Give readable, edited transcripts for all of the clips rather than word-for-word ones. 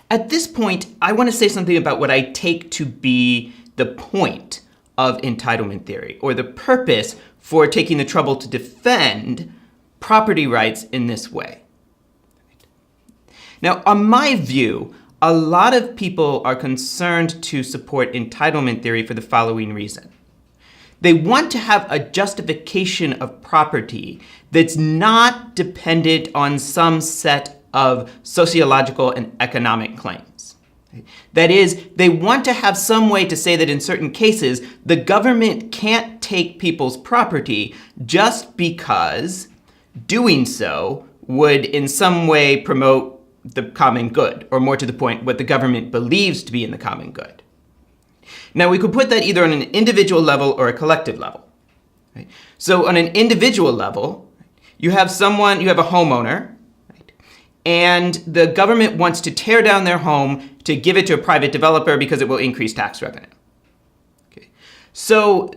At this point, I want to say something about what I take to be the point of entitlement theory, or the purpose for taking the trouble to defend property rights in this way. Now, on my view, a lot of people are concerned to support entitlement theory for the following reason. They want to have a justification of property that's not dependent on some set of sociological and economic claims. That is, they want to have some way to say that in certain cases, the government can't take people's property just because doing so would in some way promote the common good, or more to the point, what the government believes to be in the common good. Now, we could put that either on an individual level or a collective level. Right? So on an individual level, you have a homeowner, right? And the government wants to tear down their home to give it to a private developer because it will increase tax revenue. Okay. So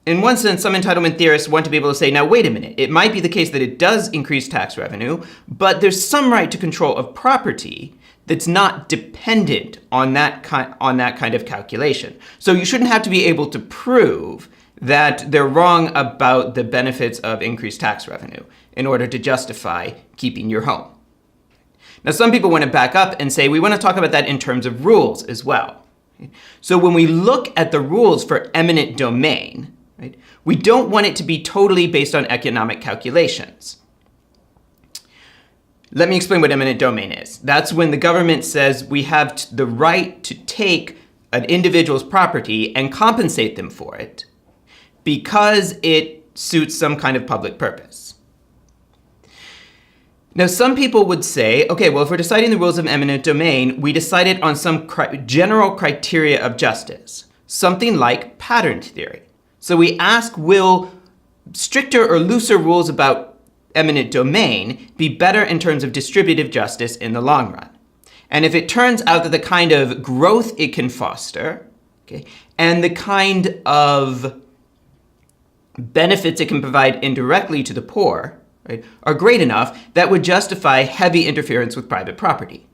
in one sense, some entitlement theorists want to be able to say, now, wait a minute, it might be the case that it does increase tax revenue, but there's some right to control of property that's not dependent on that kind of calculation. So you shouldn't have to be able to prove that they're wrong about the benefits of increased tax revenue in order to justify keeping your home. Now, some people want to back up and say, we want to talk about that in terms of rules as well. So when we look at the rules for eminent domain, right, we don't want it to be totally based on economic calculations. Let me explain what eminent domain is. That's when the government says we have the right to take an individual's property and compensate them for it because it suits some kind of public purpose. Now, some people would say, okay, well, if we're deciding the rules of eminent domain, we decide it on some general criteria of justice, something like pattern theory. So we ask, will stricter or looser rules about eminent domain be better in terms of distributive justice in the long run? And if it turns out that the kind of growth it can foster, okay, and the kind of benefits it can provide indirectly to the poor, right, are great enough, that would justify heavy interference with private property.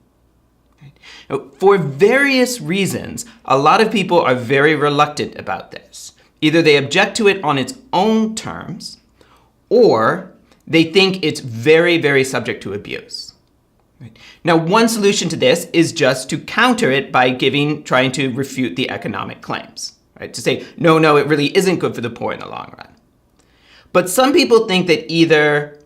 Right? Now, for various reasons, a lot of people are very reluctant about this. Either they object to it on its own terms, or they think it's very, very subject to abuse. Right? Now, one solution to this is just to counter it by trying to refute the economic claims, right? To say, no, it really isn't good for the poor in the long run. But some people think that either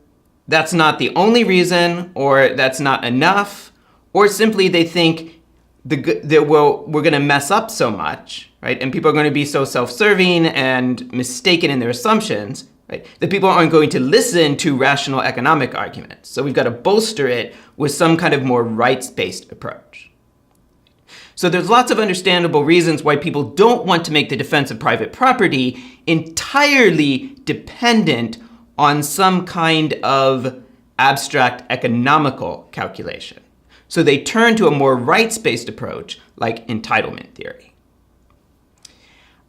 that's not the only reason, or that's not enough, or simply they think we're going to mess up so much, right? And people are going to be so self-serving and mistaken in their assumptions, right, that people aren't going to listen to rational economic arguments. So we've got to bolster it with some kind of more rights-based approach. So there's lots of understandable reasons why people don't want to make the defense of private property entirely dependent on some kind of abstract economical calculation. So they turn to a more rights-based approach like entitlement theory.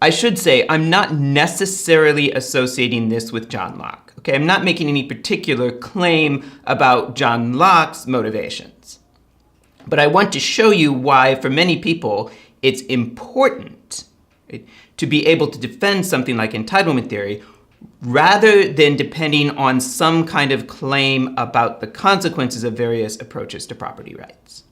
I should say I'm not necessarily associating this with John Locke. Okay, I'm not making any particular claim about John Locke's motivations. But I want to show you why, for many people, it's important, right, to be able to defend something like entitlement theory rather than depending on some kind of claim about the consequences of various approaches to property rights.